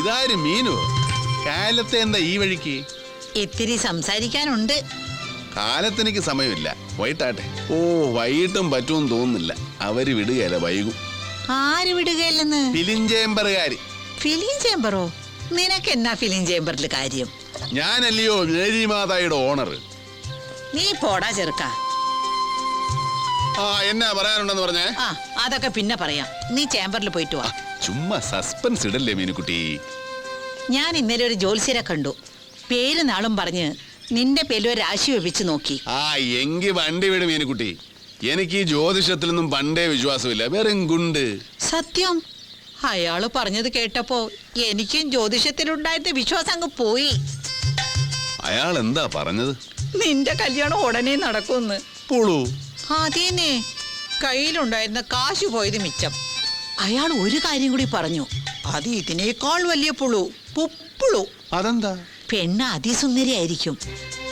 ഇതാരും മീനു കാലത്തെ എന്താ ഈ വഴിക്ക്? ഇത്തിരി സംസാരിക്കാനുണ്ട്. കാലത്തെനിക്ക് സമയമില്ല, വൈകിട്ടാട്ടെ. ഓ, വൈകിട്ടും പറ്റുമെന്ന് തോന്നുന്നില്ല. അവര് വിടുകയല്ല, വൈകും. ആര് വിടുകയല്ലെന്ന്? ഫിലിം ചേംബറുകാര്. ഫിലിം ചേംബറോ? നിനക്ക് എന്നാ ഫിലിം ചേംബറിൽ കാര്യം? ഞാനല്ലയോ മേരി മാതായുടെ ഓണർ. നീ പോടാ ചെറുക്ക. ആ, എന്നാ പറയാനുണ്ടെന്ന് പറഞ്ഞേ? ആ, അതൊക്കെ പിന്നെ പറയാം. നീ ചേംബറിൽ പോയിട്ട് വാ. ചുമ്മാ സസ്പെൻസ് ഇടല്ലേ മീനുക്കുട്ടി. ഞാൻ ഇന്നലെ ഒരു ജോത്സ്യരെ കണ്ടു. പേര് നാളും പറഞ്ഞ് നിന്റെ പേരിൽ ഒരു രാശി വെപ്പിച്ച് നോക്കി. ആ, എങ്കി വണ്ടി വിട് മീനുക്കുട്ടി. എനിക്ക് ഈ ജ്യോതിഷത്തിലൊന്നും പണ്ടേ വിശ്വാസമില്ല, വെറും ഗുണ്ട്. സത്യം. അയാള് പറഞ്ഞത് കേട്ടപ്പോ എനിക്കും ജ്യോതിഷത്തിലുണ്ടായിരുന്ന വിശ്വാസം അങ്ങ് പോയി. അയാൾ എന്താ പറഞ്ഞത്? നിന്റെ കല്യാണം ഉടനെ നടക്കുമെന്ന്. പുളു. അതേന്നെ, കയ്യിലുണ്ടായിരുന്ന കാശ് പോയത് മിച്ചം. അയാൾ ഒരു കാര്യം കൂടി പറഞ്ഞു. അത് ഇതിനേക്കാൾ വലിയ പുളു, പുപ്പുളു. അതെന്താ? പെണ്ണ് അതിസുന്ദരിയായിരിക്കും.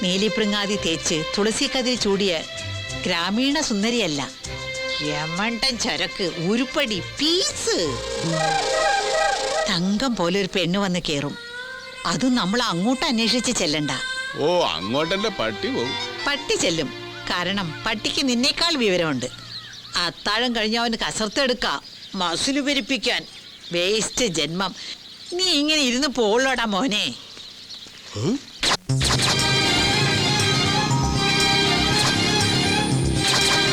മേലിപ്പൃങ്ങാതി തേച്ച് തുളസിക്കതിൽ ചൂടിയ ഗ്രാമീണ സുന്ദരിയല്ല, യമണ്ടൻ ചരക്ക്, ഉരുപ്പടി, പീസ്. തങ്കം പോലെ ഒരു പെണ്ണ് വന്ന് കേറും. അതും നമ്മൾ അങ്ങോട്ട് അന്വേഷിച്ച് ചെല്ലണ്ട. ഓ, അങ്ങോട്ടെന്റെ പട്ടി പോകും. പട്ടി ചെല്ലും. കാരണം പട്ടിക്ക് നിന്നേക്കാൾ വിവരമുണ്ട്. അത്താഴം കഴിഞ്ഞവന് കസർത്തെടുക്കാം, മസില് പെരിപ്പിക്കാൻ. വേസ്റ്റ് ജന്മം. നീ ഇങ്ങനെ ഇരുന്ന് പോളോടാ മോനെ.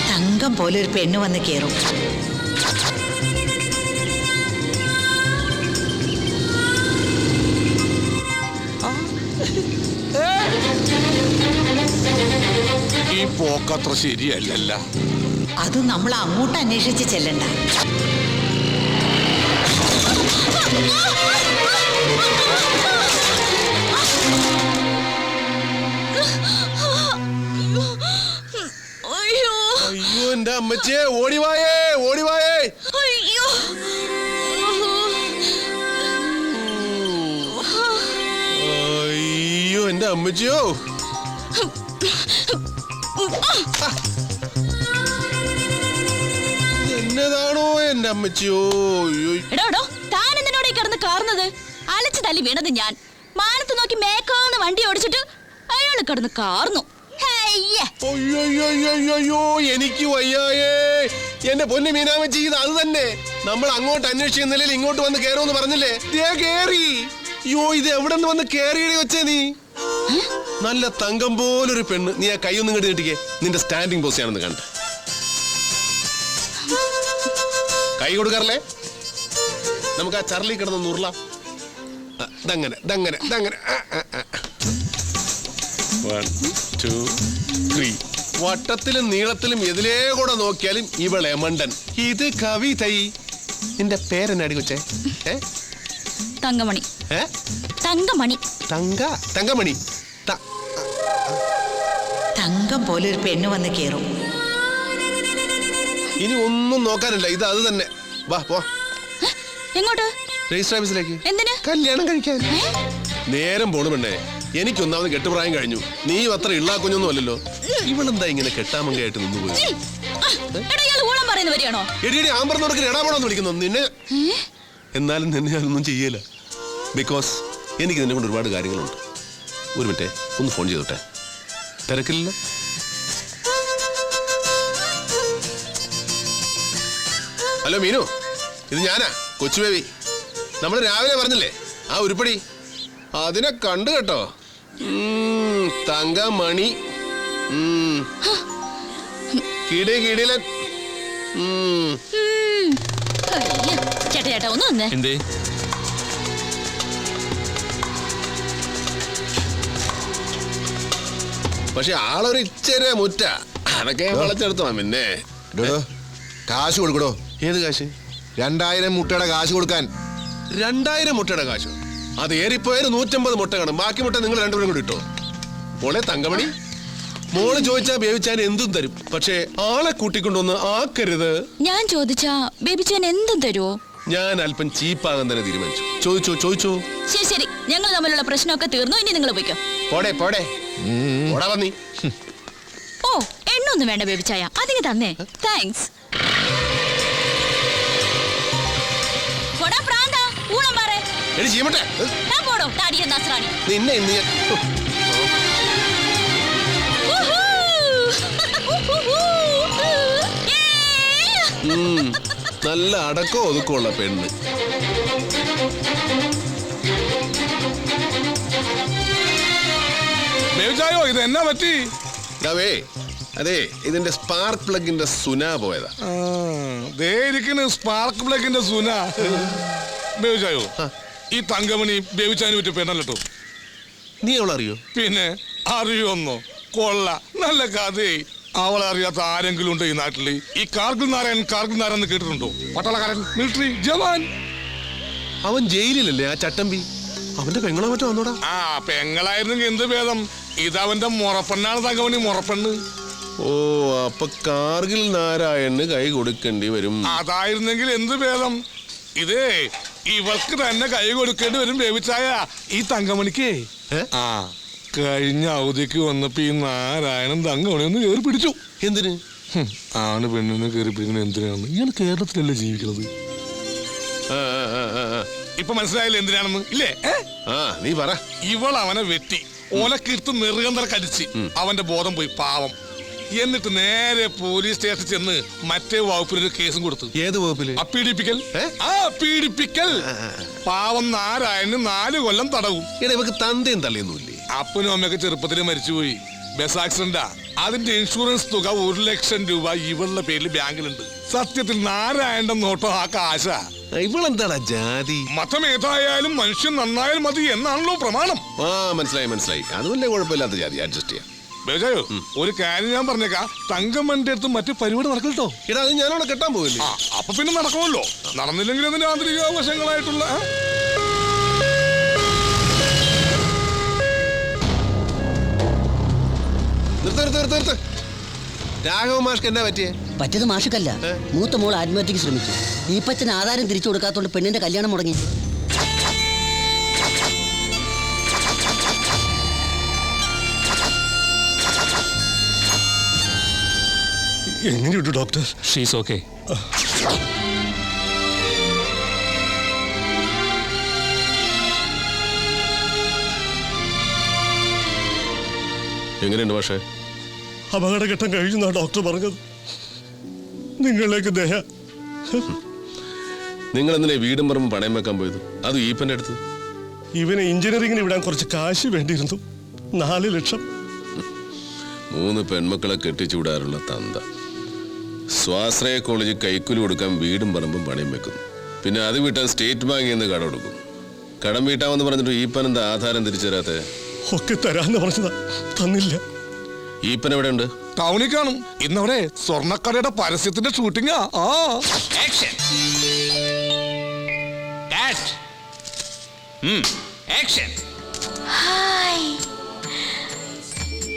തങ്കം പോലെ ഒരു പെണ്ണ് വന്ന് കേറും. ഈ പോക്കത്ര ശരിയല്ലല്ല. അത് നമ്മൾ അങ്ങോട്ട് അന്വേഷിച്ച് ചെല്ലണ്ട. അയ്യോ, എന്റെ അമ്മച്ചിയെ, ഓടിവായേ, ഓടിവായേ. അയ്യോ, അയ്യോ, എന്റെ അമ്മച്ചിയോ. എന്നതാണോ എന്റെ അമ്മച്ചിയോ. എടോ, താൻ എന്തിനോടെ കിടന്ന് കാർന്നത്? അലച്ചു തല്ലി വീണത് ഞാൻ. മാനത്ത് നോക്കി മേക്കാന്ന് വണ്ടി ഓടിച്ചിട്ട് അയാള് കിടന്ന് കാർന്നു. അയ്യോ, എനിക്ക് വയ്യായേ. എന്റെ പൊന്നു മീനാമച്ചി, ഇത് അത് തന്നെ. നമ്മൾ അങ്ങോട്ട് അന്വേഷിക്കുന്നില്ല, ഇങ്ങോട്ട് വന്ന് കേറുമെന്ന് പറഞ്ഞില്ലേ? കേറി. അയ്യോ, ഇത് എവിടെ നിന്ന് വന്ന് കേറിയടി വെച്ചേ നീ? നല്ല തങ്കം പോലൊരു പെണ്ണ്. നീ ആ കൈയൊന്നും കെട്ടി കിട്ടിക്കേ. നിന്റെ സ്റ്റാൻഡിങ് പോസ്റ്റ് ആണെന്ന് കണ്ട. കൈ കൊടുക്കാറില്ലേ? നമുക്ക് ആ ചർലി കിടന്ന് നുറലാം. ദങ്ങനെ ദങ്ങനെ ദങ്ങനെ. 1 2 3. വട്ടത്തിലും നീളത്തിലും എതിലേ കൂടെ നോക്കിയാലും ഇവളെ മണ്ടൻ. ഇത് കവിതൈ. നിന്റെ പേരെന്നാടി കൊച്ചേ? തങ്കമണി. തങ്കമണി. തങ്കമണി. തങ്കം പോലെ ഒരു പെണ്ണ് വന്ന് കേറും. ഇനി ഒന്നും നോക്കാനില്ല, ഇത് അത് തന്നെ. വാ പോ. എങ്ങോട്ട്? രജിസ്റ്റർ ഓഫീസിലേക്ക്. എന്തിന്? കല്യാണം കഴിക്കാൻ. നേരം പോണു പെണ്ണേ. എനിക്കൊന്നാമത് കെട്ടുപ്രായം കഴിഞ്ഞു. നീ അത്ര ഇള്ളാ കുഞ്ഞൊന്നും അല്ലല്ലോ. ഇവളെന്താ ഇങ്ങനെ കെട്ടാമങ്കയായിട്ട് നിന്നുപോയി? എടി ആമ്പറന്നോടൊക്കെ എടാപോണെന്ന് വിളിക്കുന്നു നിന്നെ. എന്നാലും നിന്നെ ഞാനൊന്നും ചെയ്യല. ബിക്കോസ് എനിക്ക് നിന്നെ കൊണ്ട് ഒരുപാട് കാര്യങ്ങളുണ്ട്. ഒരു മിനിറ്റ്, ഒന്ന് ഫോൺ ചെയ്തോട്ടെ. തിരക്കില്ല? ഹലോ മീനു, ഇത് ഞാനാ, കൊച്ചു ബേബി. നമ്മൾ രാവിലെ പറഞ്ഞില്ലേ ആ ഉരുപ്പടി? അതിനെ കണ്ടു കേട്ടോ. തങ്കമണി. കിടിലൻ. ചേട്ടാ ഒന്ന് എന്തേ? പക്ഷെ ആളൊരു ഇച്ചിരി മുറ്റ. അതൊക്കെ വളച്ചെടുത്തോ. പിന്നെ കാശ് കൊടുക്കടോ. ഏത് കാശ്? 2000 മുട്ടയുടെ കാശ് കൊടുക്കാൻ. 2000 മുട്ടയുടെ കാശ്? അത് ഏറിപ്പോയാലും 150 മുട്ട കാണും. ബാക്കി മുട്ട നിങ്ങൾ രണ്ടുപേരും കൂടി ഇട്ടോ. മോളെ തങ്കമണി, മോള് ചോദിച്ചാ ബേബിച്ചാൻ എന്തും തരും. പക്ഷേ ആളെ കൂട്ടിക്കൊണ്ടൊന്ന് ആക്കരുത്. ഞാൻ ചോദിച്ചാ ബേബിച്ചാൻ എന്തും തരുമോ? ഞാൻ അല്പം ചീപ്പാകാൻ തന്നെ തീരുമാനിച്ചു. ചോദിച്ചോ. ശരി, ഞങ്ങൾ തമ്മിലുള്ള പ്രശ്നമൊക്കെ തീർന്നു. ഇനി നിങ്ങൾ പോയിക്കോ. പോടെ വന്നി. ഓ, എണ്ണൊന്നും വേണ്ട ബേബിച്ചായ, അതിന് തന്നേ. താങ്ക്സ്. എടി ചെയ്യട്ടെ ഞാൻ പോടോ താടിയ നസ്രാണി. നിന്നെ ഇന്ന് ഞാൻ ഊഹൂ. നല്ല അടക്കോ ഒതുക്കമുള്ള പെണ്ണ്. ബേബിച്ചായോ ഇത് എന്നാ പറ്റി? ദാവേ അതെ ഇതിന്റെ സ്പാർക്ക് പ്ലഗിന്റെ സുന പോയതാ. ദേ ഇരിക്കുന്നു സ്പാർക്ക് പ്ലഗിന്റെ സുന. ബേബിച്ചായോ ഈ തങ്കമണി ബേബിച്ചാന് പറ്റിയ പെണ്ണല്ലോ. നീ അവളറിയോ? പിന്നെ അറിയൊന്നോ? കൊള്ള നല്ല കഥയായി. അവളെ അറിയാത്ത ആരെങ്കിലും ഉണ്ട് ഈ നാട്ടില്? ഈ കാർഗിൽ നാരായൺ എന്ന് കേട്ടിട്ടുണ്ടോ? പട്ടാളക്കാരൻ, മിലിറ്ററി ജവാൻ. അവൻ ജയിലിലല്ലേ ആ ചട്ടമ്പി? അവന്റെ പെങ്ങളെ മറ്റോ വന്നോടാ. ആ പെങ്ങളായിരുന്നെങ്കിൽ എന്ത് ഭേദം. ഇതവന്റെ മുറപ്പെണ്ണാണ് തങ്കമണി, മുറപ്പെണ്ണ്. ഓ അപ്പൊ കാർഗിൽ നാരായണന് കൈ കൊടുക്കേണ്ടി വരും. അതായിരുന്നെങ്കിൽ എന്ത് ഭേദം. ഇതേ ഇവൾക്ക് തന്നെ കൈ കൊടുക്കേണ്ടി വരും ബേബിച്ചായ ഈ തങ്കമണിക്ക്. ആ കഴിഞ്ഞ അവധിക്ക് വന്നപ്പോ ഈ നാരായണൻ തങ്കമണി ഒന്ന് കയറി പിടിച്ചു. എന്തിന്? ആണ് പെണ്ണിനെ കയറി പിടിക്കുന്നത് എന്തിനാണ്? ഇയാൾ കേരളത്തിലല്ലേ ജീവിക്കുന്നത്? ഇപ്പൊ മനസ്സിലായില്ലേ എന്തിനാണെന്ന് ഇല്ലേ? നീ പറ. ഇവൾ അവനെ വെട്ടി ഓലക്കീർത്ത് നെറുകന്തറ കടിച്ച് അവന്റെ ബോധം പോയി പാവം. എന്നിട്ട് നേരെ പോലീസ് സ്റ്റേഷനിൽ ചെന്ന് മറ്റേ വകുപ്പിലൊരു കേസും കൊടുത്തു. ഏത് വകുപ്പില്? പീഡിപ്പിക്കൽ. പീഡിപ്പിക്കൽ. പാവം നാരായണന് 4 കൊല്ലം തടവും. ഇവക്ക് തന്തയും തള്ളിയൊന്നുമില്ലേ? അപ്പനും അമ്മയൊക്കെ ചെറുപ്പത്തിൽ മരിച്ചുപോയി. ബസ് ആക്സിഡന്റാ. അതിന്റെ ഇൻഷുറൻസ് തുക 1 ലക്ഷം രൂപ ഇവളുടെ പേരിൽ ബാങ്കിലുണ്ട്. സത്യത്തിൽ നാരായണന്റെ നോട്ടോ ആ കാശാ. ഇവളെന്താടാ ജാതി? മതം ഏതായാലും മനുഷ്യൻ നന്നായാൽ മതി എന്നാണല്ലോ പ്രമാണം. മനസ്സിലായി. അത് വലിയ കുഴപ്പമില്ലാത്ത ജാതി, അഡ്ജസ്റ്റ് ചെയ്യാം. ബേജായോ ഒരു കാര്യം ഞാൻ പറഞ്ഞേക്കാം. തങ്കമ്മന്റെ അടുത്ത് മറ്റു പരിപാടി നടക്കട്ടോ. എടാ അത് ഞാനവിടെ കെട്ടാൻ പോകില്ലേ? അപ്പൊ പിന്നെ നടക്കുമല്ലോ. നടന്നില്ലെങ്കിൽ അതിന്റെ ആന്തരിക വശങ്ങളായിട്ടുള്ള നിർത്ത്. രാഘവ മാഷ്ക്ക് എന്നാ പറ്റിയേ? പറ്റിയത് മാഷക്കല്ല, മൂത്ത മോൾ ആത്മഹത്യക്ക് ശ്രമിച്ചു. ഈപ്പച്ചൻ ആധാരം തിരിച്ചു കൊടുക്കാത്തോണ്ട് പെണ്ണിന്റെ കല്യാണം മുടങ്ങി. എങ്ങനെയുണ്ട് ഡോക്ടർ? She's okay. എങ്ങനെയുണ്ട് പക്ഷേ? അപകടഘട്ടം കഴിഞ്ഞാ ഡോക്ടർ പറഞ്ഞത്. നിങ്ങളിലേക്ക് ദയ. നിങ്ങൾ എന്തിനാ വീടും പറമ്പും പണയം വെക്കാൻ പോയത്? അത് ഈപ്പന്റെ അടുത്ത്. ഇവനെ എഞ്ചിനീയറിംഗിന് വിടാൻ കുറച്ച് കാശ് വേണ്ടിയിരുന്നു. 4 ലക്ഷം. 3 പെൺമക്കളെ കെട്ടിച്ചുവിടാറുള്ള തന്ത സ്വാശ്രയ കോളേജിൽ കൈക്കൂലി കൊടുക്കാൻ വീടും പറമ്പും പണയം വെക്കുന്നു. പിന്നെ അത് വീട്ടാൻ സ്റ്റേറ്റ് ബാങ്കിൽ നിന്ന് കടം കൊടുക്കും. കടം വീട്ടാമെന്ന് പറഞ്ഞിട്ട് ഈപ്പൻ എന്താ ആധാരം തിരിച്ചു തരാത്തെ? ഒക്കെ തരാന്ന് പറഞ്ഞതാ, തന്നില്ല. ഈപ്പൻ എവിടെ ഉണ്ട്? ടൗണിൽ കാണും. ഇന്നവിടെ സ്വർണ്ണക്കടയുടെ പരസ്യത്തിന്റെ ഷൂട്ടിങ്ങാ.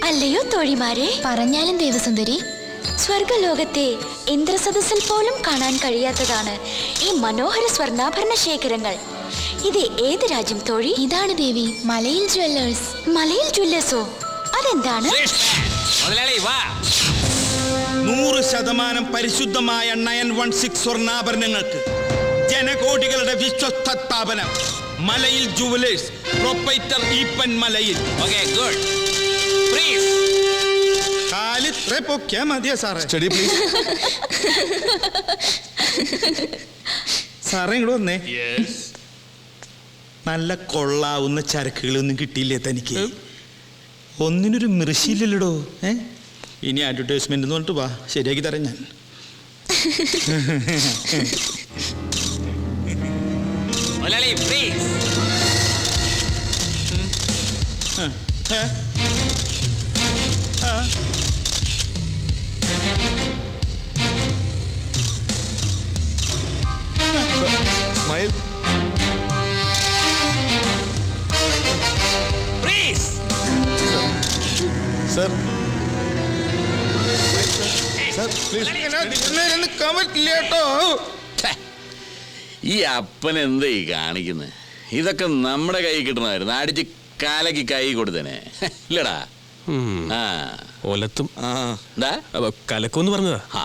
അല്ലയോ തോഴിമാരെ, പറഞ്ഞാലും ദേവസുന്ദരി, സ്വർഗലോകത്തെ ഇന്ദ്രസദസ്സിൽ പോലും കാണാൻ കഴിയാത്തതാണ് ഈ മനോഹര സ്വർണ്ണാഭരണ ശേഖരങ്ങൾ. ഇത് ഏത് രാജ്യം തോഴി? ഇതാണ് ദേവി, മലയിൽ ജ്വല്ലേഴ്സ്. മലയിൽ ജ്വല്ലേഴ്സോ? അതെന്താണ്? 100% പരിശുദ്ധമായ 916 സ്വർണ്ണാഭരണങ്ങൾക്ക് ജനകോടികളുടെ വിശ്വസ്ത സ്ഥാപനം മലയിൽ ജുവലേഴ്സ്. പ്രൊപ്പറേറ്റർ ഈപ്പൻ മലയിൽ. കാലിത്ര പൊക്കിയാ മതിയോ സാറേ? Study please. സാറേ ഇങ്ങോട്ട് വന്നേ. നല്ല കൊള്ളാവുന്ന ചരക്കുകളൊന്നും കിട്ടിയില്ലേ തനിക്ക്? ഒന്നിനൊരു മൃഷിയില്ലല്ലോ. ഇനി അഡ്വർടൈസ്മെന്റ് എന്ന് പറഞ്ഞിട്ട് വാ, ശരിയാക്കി തരാം ഞാൻ. സ്മൈൽ. സർ ഈ അപ്പൻ എന്താ ഈ കാണിക്കുന്നത്? ഇതൊക്കെ നമ്മുടെ കൈ കിട്ടണമായിരുന്നു. അടിച്ച് കാലക്ക് കൈ കൊടുത്തേനെ ഇല്ലടാ. ഒലത്തും എന്താ കലക്കോന്ന് പറഞ്ഞതാ. ആ